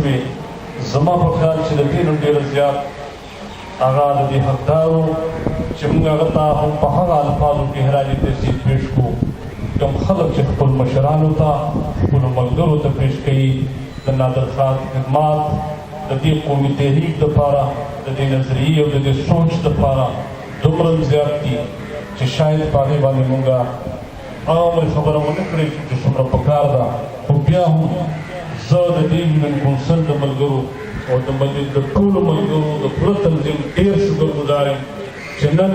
شوې. زما په خیال چې د دې نه ډېره زیات هغه د دې حقدار و چې موږ هغه ته هم په هغه الفاظو کې خراج تحسین پېښ کړو کوم خلک چې خپل مشرانو ته خپلو ملګرو ته پېښ کوي د نادر خان خدمات د دې قومي تحریک دپاره د دې نظریې او د دې سوچ دپاره دومره زیات دي چې شاید په هغې باندې موږ هغه عمر خبره ونه کړې چې څومره پکار ده. خو بیا هم زه د دې یونین کونسل د ملګرو او د ټولو ملګرو د پوره تنظیم ډېر شکرګزار یم چې نن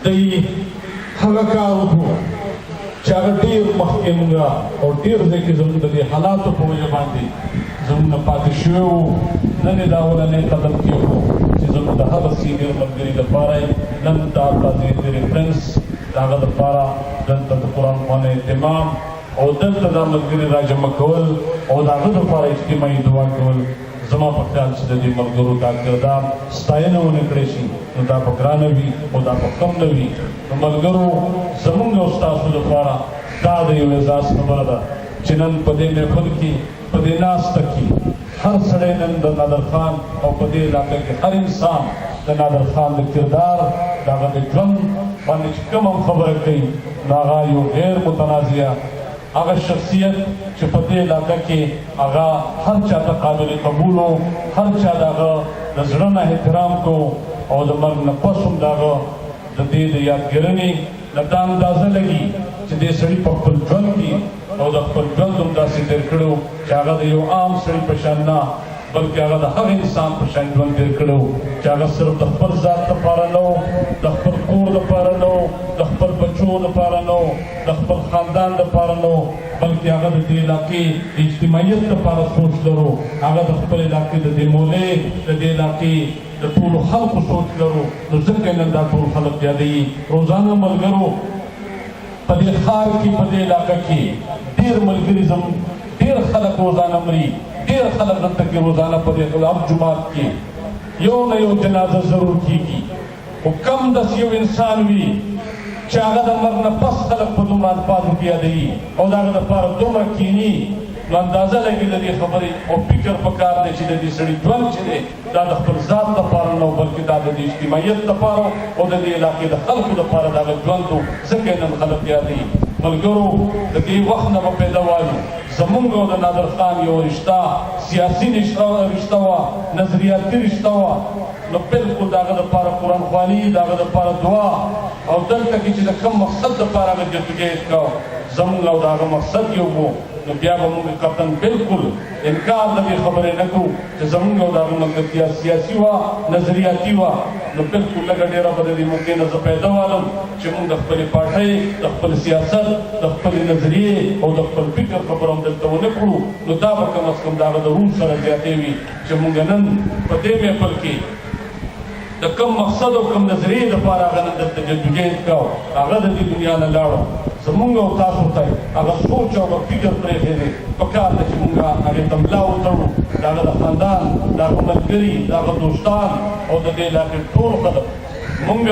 دوی هغه کار وکړو چې هغه ډېر مخکې موږ او ډېر ځای کې زموږ د دې حالاتو په وجه باندې زموږ نه پاتې شوي وو. نن یې دا اولنی قدم کېښو چې زموږ د هغه سینیر ملګري دپاره نن دا قاضي ریفرنس د هغه دپاره دلته د قرآن خوانۍ اهتمام او دلته دا ملګري راجمع کول او د هغه دپاره اجتماعي دعا کول. زما په خیال چې د دې ملګرو دا کردار ستاینه ونه کړی شي نو دا په ګرانه وي او دا په کم نه وي. نو ملګرو زموږ او ستاسو دپاره دا د یو اعزاز خبره ده چې نن په دې محفل کې په دې ناسته کې هر سړی نن د نادر خان او په دې علاقه کې هر انسان د نادر خان د کردار د هغه د ژوند باندې چې کوم هم خبره کوي نو هغه یو غیر متنازعه هغه شخصیت چې په دې علاقه کې هغه هر چا ته قابل قبول و، هر چا د هغه د زړه نه احترام کو او د مرګ نه پس هم د هغه د دې د یادګیرنې نه دا اندازه لګي چې دې سړي په خپل ژوند کې او د خپل ژوند هم داسې تېر کړی و چې هغه د یو عام سړي په شان نه بلکې هغه د هغه انسان په شان ژوند تېر کړی و چې هغه صرف د خپل ذات دپاره نه و، د خپل کور دپاره نه و، د خپل بچو دپاره نه و، د خپل خاندان دپاره نه و، بلکې هغه د دې علاقې د اجتماعیت دپاره سوچ لرو. هغه د خپل علاقې د دې مولې د دې علاقې د ټولو خلقو سوچ لرو. نو ځکه نن دا ټول خلق یادوي. روزانه ملګرو په دې ښار کې په دې علاقه کې ډېر ملګري زموږ ډېر خلک روزانه مري، ډېر خلک دلته کې روزانه په دې غلام جومات کې یو نه یو جنازه ضرور کېږي. خو کم داسې یو انسان وي چې هغه د مرګ نه پس خلک په دومره الفاظو کې یادوي او د هغه دپاره دومره کښېني. نو اندازه لګي د دې خبرې او فکر پکار دی چې د دې سړي ژوند چې دی دا د خپل ذات دپاره نه و بلکې دا د دې اجتماعیت دپاره او د دې علاقې د خلکو دپاره د هغه ژوند و. ځکه یې نن خلک یادوي. ملګرو د دې وخت نه به پیدا وایو زمونږ او د نادر خان یو رشته سیاسي رشته وه، نظریاتي رشته وه. نو بلکل د هغه دپاره قرآن خواني، د هغه دپاره دعا او دلته کې چې د کوم مقصد دپاره هغه جدوجهد کو زمونږ او د هغه مقصد یو و. نو بیا به موږ قطعا بلکل انکار د دې خبرې نه کوو چې زمونږ او د هغه ملګرتیا سیاسي وه، نظریاتي وه. نو بلکل لږه ډېره به د دې موقع نه زه پیدا والم چې موږ د خپلې پارټۍ، د خپل سیاست، د خپلې نظریې او د خپل فکر خبره هم دلته ونه کړو. نو دا به کم از کم د هغه د روح سره زیاتې وي چې موږ نن په دې محفل کې د کوم مقصد او کوم نظریې دپاره هغه نن دلته جدوجهد کو، هغه د دې دنیا نه لاړو. زمونږ او تاسو ته هغه سوچ او هغه فکر پرېښی دی پکار ده چې مونږ هغې ته ملا وتړو. د هغه د خاندان، د هغه ملګري، د هغه دوستان او د دې علاقې ټول خلک مونږ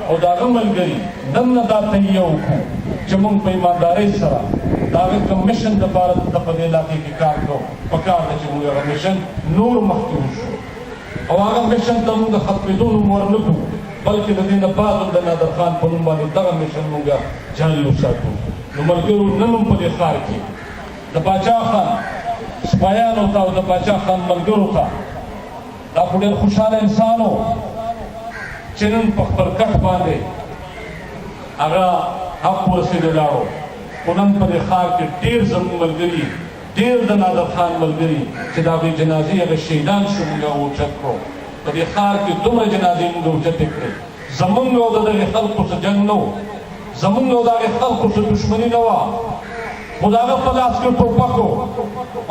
او د هغه ملګري نن نه دا تهیه وکړو چې مونږ په ایماندارۍ سره د هغه کوم مشن دپاره دلته په دې علاقې کې کار کوو. پکار ده چې مونږ هغه مشن نور مخکې وشو او هغه مشن ته مونږ د ختمېدو نوم ورنه کړو بلکې د دې نه بعد هم د نادر خان په نوم باندې دغه مشن مونږ جاري وساتو. نو ملګرو نن هم په دې ښار کې د باچا خان سپایانو ته او د باچا خان ملګرو ته دا خو ډېر خوشحاله انسان و چې نن په خپل کټ باندې هغه حق ورسېدلی لاړو. خو نن په دې ښار کې ډېر زموږ ملګري، ډېر د نادر خان ملګري چې د هغوی جنازې هغه شهیدان شو مونږ هغه اوچت کړو. په دې ښار کې دومره جنازې مونږ اوچتې کړې. زمونږ او د دغې خلکو څه جنګ نه و، زمونږ او د هغې خلکو څه دښمني نه وه. خو د هغه په لاس کې ټوپک و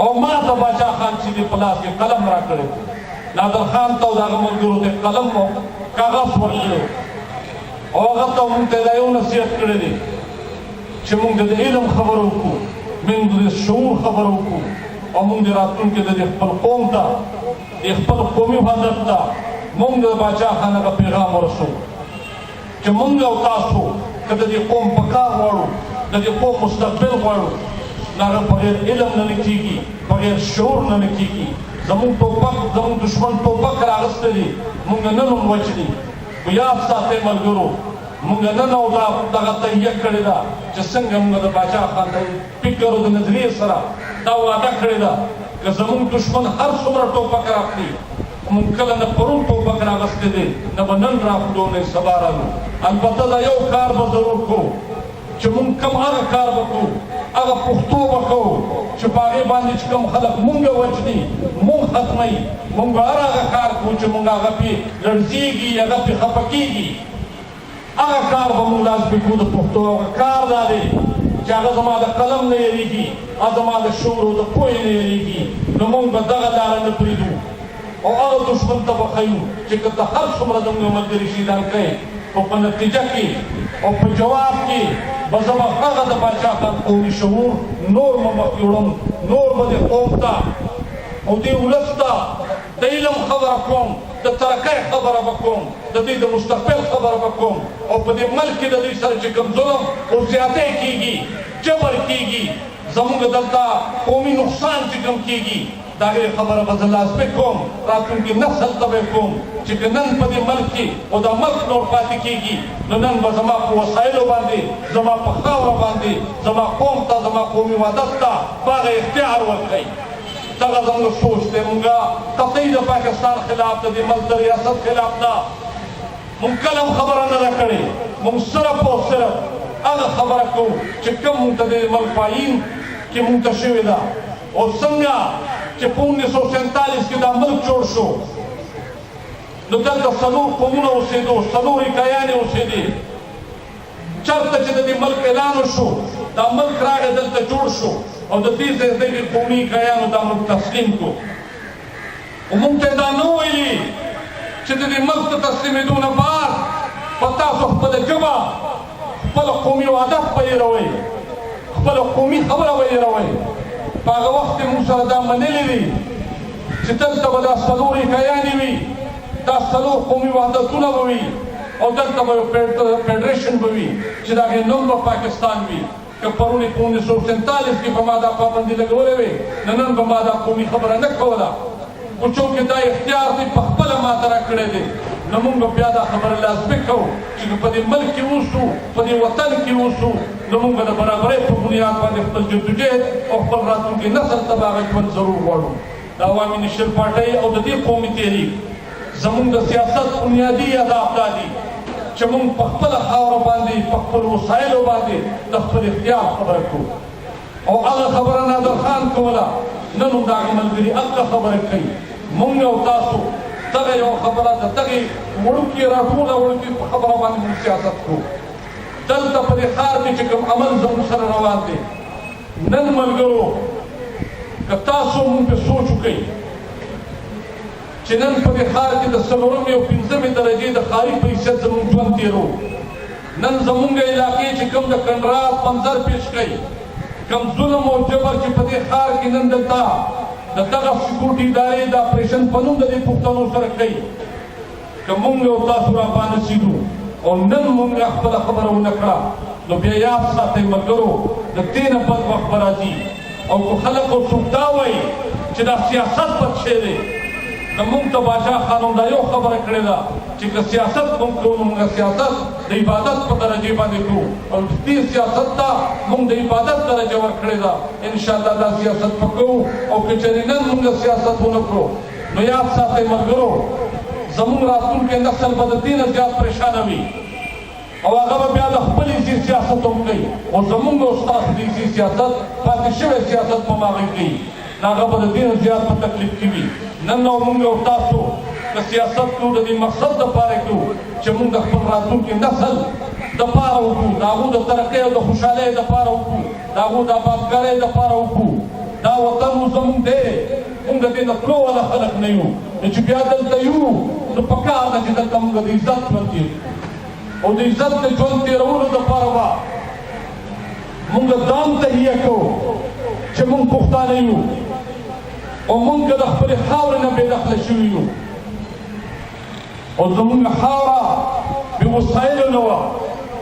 او ما ته باچا خان چې دې په لاس کې قلم را کړی، نادر خان ته او د هغه ملګرو ته قلم او کاغذ ورکړی او هغه ته مونږ ته دا یو نصیحت کړی دی چې مونږ د علم خبره وکړو، مونږ د شعور خبره وکړو او مونږ د راتلونکي د خپل قوم ته، د خپل قومي وحدت ته مونږ د باچا خان هغه پیغام ورسوو چې مونږ او تاسو که د دې قوم په کار غواړو، د دې قوم مستقبل غواړو، هغه بغیر علم نه کېږي، بغیر شعور نه کېږي. زمونږ ټوپک زمونږ دشمن ټوپک راغستی دی، مونږ نن هم وچلي. خو یاد ساتئ ملګرو، مونږ نن او دغه تهیه کړې ده چې څنګه مونږ د باچا خان د فکر او د نظریې سره دا وعده کړې ده که زمونږ دشمن هر څومره ټوپک راکړي، مونږ کله نه پرون ټوپک راغستی دی، نه به نن راخلو نه سبا رالو. البته دا یو کار به ضرور کوو چې مونږ کم هغه کار به کوو، هغه پښتو به کوو چې په هغې باندې چې کوم خلک مونږ وجني، مونږ ختموي. مونږ به هر هغه کار کوو چې مونږ هغه پې لړزېږي، هغه پې خفه کېږي. هغه کار به مونږ لاس پې کوو د پښتو. هغه کار دا دی چې هغه زما د قلم نه یېرېږي، هغه زما د شعور او د پوهې نه یېرېږي. نو مونږ به دغه لاره نه پرېږدو او هغه دښمن ته به ښیو چې که ته هر څومره زموږ ملګري شهیدان کړې، خو په نتیجه کې او په جواب کې به زه به هغه د باچا خان قومي شعور نور به مخکې وړم، نور به دې قوم ته او دې ولس ته د علم خبره کوم، د ترقۍ خبره به کوم، د دوی د مستقبل خبره به کوم. او په دې ملک کې د دوی سره چې کوم ظلم او زیاتی کېږي، جبر کېږي، زموږ دلته قومي نقصان چې کوم کېږي، د هغې خبره به زه لازمي کوم، راتلونکي نسل ته به یې کوم چې که نن په دې ملک کې او دا ملک نور پاتې کېږي، نو نن به زما په وسایلو باندې، زما په خاوره باندې، زما قوم ته، زما قومي وحدت ته په هغه اختیار ورکوئ. دغه زموږ سوچ دی. مونږ قطعي د پاکستان خلاف د دې ملک د ریاست خلاف نه مونږ کله هم خبره نه ده کړې. مونږ صرف او صرف هغه خبره کوو چې کوم مونږ ته د ملک په آیین کې مونږ ته شوې ده او څنګه چې په 1947 کې دا ملک جوړ شو، نو دلته څلور قومونه اوسېدو، څلور حکایانې اوسېدې. چېرته چې د دې ملک اعلان وشو، دا ملک راغی دلته جوړ شو او د دې ځای ځای کې قومي حکایانو دا ملک تسلیم کړو. خو مونږ ته یې دا نه ویلي چې د دې ملک ته تسلیمېدو نه بعد به تاسو خپله ژبه، خپله قومي وحدت به هېروئ، خپله قومي خبره به هېروئ. په هغه وخت کې مونږ سره دا منلي دي چې دلته به دا څلور حکایانې وي، دا څلور قومي وحدتونه به وي او دلته به یو فېډریشن به وي چې د هغې نوم به پاکستان وي. که پرون 1947 کې به ما دا پابندي لګولې وې، نن به ما دا قومي خبره نه کوله. خو چونکې دا اختیار دی په خپله ما ته راکړی دی، نو مونږ به بیا دا خبره لازمي کوو چې په دې ملک کې اوسو، په دې وطن کې اوسو، نو مونږ به د برابرۍ په بنیاد باندې خپل جدوجهد او خپل راتلونکي نسل ته به هغه ژوند ضرور غواړو. د عوامي نېشنل پارټۍ او د دې قومي تحریک زمونږ د سیاست بنیادي اهداف دا دي چې مونږ په خپله خاوره باندې، په خپلو وسایلو باندې د خپل اختیار خبره کوو. او هغه خبره نادر خان کوله، نن هم د هغې ملګري هغه خبره کوي. مونږ او تاسو دغه یو خبره د دغې وړوکې راټوله وړوکې په خبره باندې مونږ سیاست کوو. دلته په دې ښار کې چې کوم عمل زموږ سره روان دی، نن ملګرو که تاسو مونږ پې سوچ وکئ چې نن په دې ښار کې د 4مې او 5مې درجې د ښاري په حیثیت زموږ ژوند تېرو. نن زموږ علاقې چې کوم د کنډرات منظر پیش کوي، کوم ظلم او جبر چې په دې ښار کې نن دلته د دغه سکیورټي ادارې د اپریشن په نوم د دې پښتنو سره کوي، که مونږ او تاسو رابانسېدو او نن مونږ خپله خبره ونه کړه، نو بیا یاد ساتئ ملګرو د دې نه بد وخت به راځي. او که خلک او څوک دا وایي چې دا سیاست بد شی دی، نو مونږ ته باچا خان هم دا یو خبره کړې ده چې که سیاست مونږ کوو، نو مونږ سیاست د عبادت په درجې باندې کوو او دې سیاست ته مونږ د عبادت درجه ورکړې ده. انشاءالله دا سیاست به کوو. او که چېرې نن مونږ سیاست ونه کړو، نو یاد ساتئ ملګرو زموږ راتلونکی نسل به د دې نه زیات پریشانه وي او هغه به بیا د خپل ایزي سیاست هم کوي. او زموږ او ستاسو د ایزي سیاست پاتې شوی سیاست به هم هغوی کوي، نو هغه به د دې نه زیات په تکلیف کې وي. نن او مونږ او تاسو که سیاست کوو د دې مقصد دپاره کوو چې مونږ د خپل راتلونکي نسل دپاره وکړو، د هغو د ترقۍ او د خوشحالۍ دپاره وکړو، د هغو د آبادګارۍ دپاره وکړو. دا وطن مو زموږ دی، مونږ د دې نه تلو والا خلک نه یو. نو چې بیا دلته یو، نو پکار ده چې دلته مونږ د عزت ژوند تېر او د عزت د ژوند تېرولو دپاره به مونږ ځان تهیه کوو چې مونږ پښتانه یو او مونږ د خپلې خاورې نه بېدخله شوي یو او زمونږ خاوره بې وسایلو نه وه.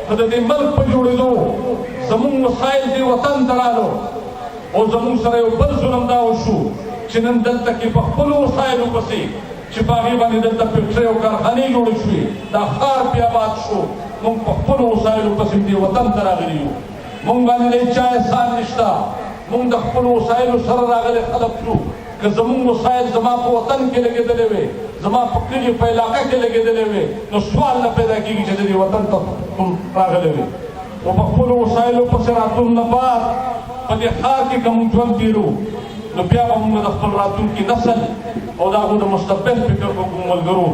که د دې ملک په جوړېدو زمونږ وسایل دې وطن ته رالو، او زموږ سره یو بل ظلم دا وشو چې نن دلته کې په خپلو وسایلو پسې چې په هغې باندې دلته فیکټرۍ او کارخانې جوړې شوې دا ښار پې آباد شو موږ په خپلو وسایلو پسې دې وطن ته راغلي یو موږ باندې د هېچا احسان نشته موږ د خپلو وسایلو سره راغلي خلک یو که زموږ وسایل زما په وطن کې لګېدلې وې زما په کلي په علاقه کې لګېدلې وې نو سوال نه پیدا کېږي چې د دې وطن ته کوم راغلی وې او په خپلو وسایلو پسې راتلو نه بعد په دې ښار کې که موږ ژوند تېرو نو بیا به موږ د خپل راتلونکي نسل او د هغو د مستقبل فکر وکړو ملګرو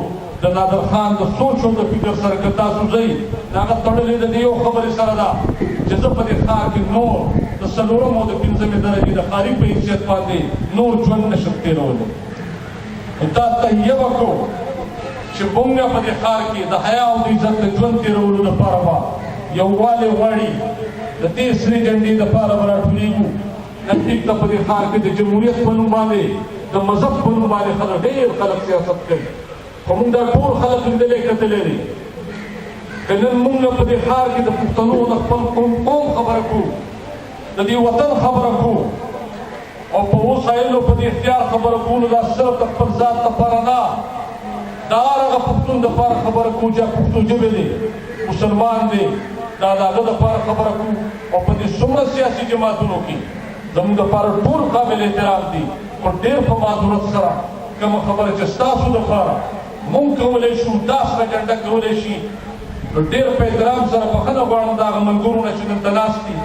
د نادر خان د سوچ او د فکر سره که تاسو ځئ د هغه تړلې د دې یو خبرې سره ده چې زه په دې ښار کې نور د څلورم او د پنځمې درجې د ښاري په حیثیت باندې نور ژوند نشم تېرولی دا تهیه به کړو چې موږ په دې ښار کې د حیا او د عزت د ژوند تېرولو لپاره به یووالی غواړي د دې سرې جنډې دپاره به راټولېږو نن ټیک ته په دې ښار کې د جمهوریت په نوم باندې د مذهب په نوم باندې خلک ډېر خلک سیاست کوي خو موږ دا ټول خلک لیدلی کتلی دي که نن موږ په دې ښار کې د پښتنو د خپل قوم خبره کړو د دې وطن خبره کړو او په وسایلو په دې اختیار خبره کولو دا صرف د خپل ذات لپاره نه دا هغه پښتون دپاره خبره کوو چې پښتو ژبې دی مسلمان دی دا د هغه دپاره خبره کوو او په دې څومره سیاسي جماعتونو کې زموږ دپاره ټول قابل احترام دي خو ډېر په معذورت سره کومه خبره چې ستاسو دپاره موږ کولی شو دا سره جنډه کولی شي نو ډېر په احترام سره بښنه غواړم د هغه ملګرو نه چې دلته ناست دي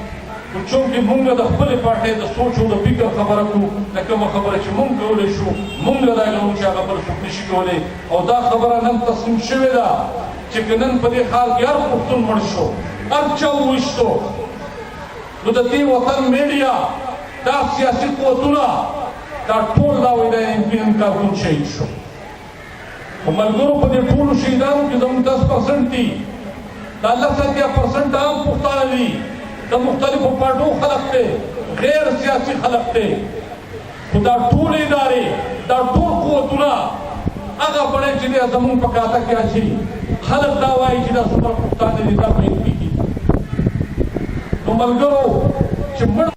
خو چونکې موږ د خپلې پارټۍ د سوچ او د فکر خبره کوو د کومه خبره چې موږ کولی شو موږ له دا کوو چې هغه بل څوک نشي کولی او دا خبره نن تصمیم شوې ده چې که نن په دې ښار کې هر پښتون مړ شو هر چا وویشتو نو د دې وطن میډیا دا سیاسي قوتونه دا ټول دا وایي دا یقیناً کارکون شهید شو خو ملګرو په دې ټولو شهیدانو کې زموږ 10% دي دا 10% عام پښتانه دي د مختلفو پارټو خلق دی غیر سیاسي خلق دی خو دا ټول ادارې دا ټول قوتونه هغه بڼې چې دی زموږ په کاته کې اچوي خلک دا وایي چې دا څومره پښتانه دي دا به یې کېږي نو ملګرو چې مړ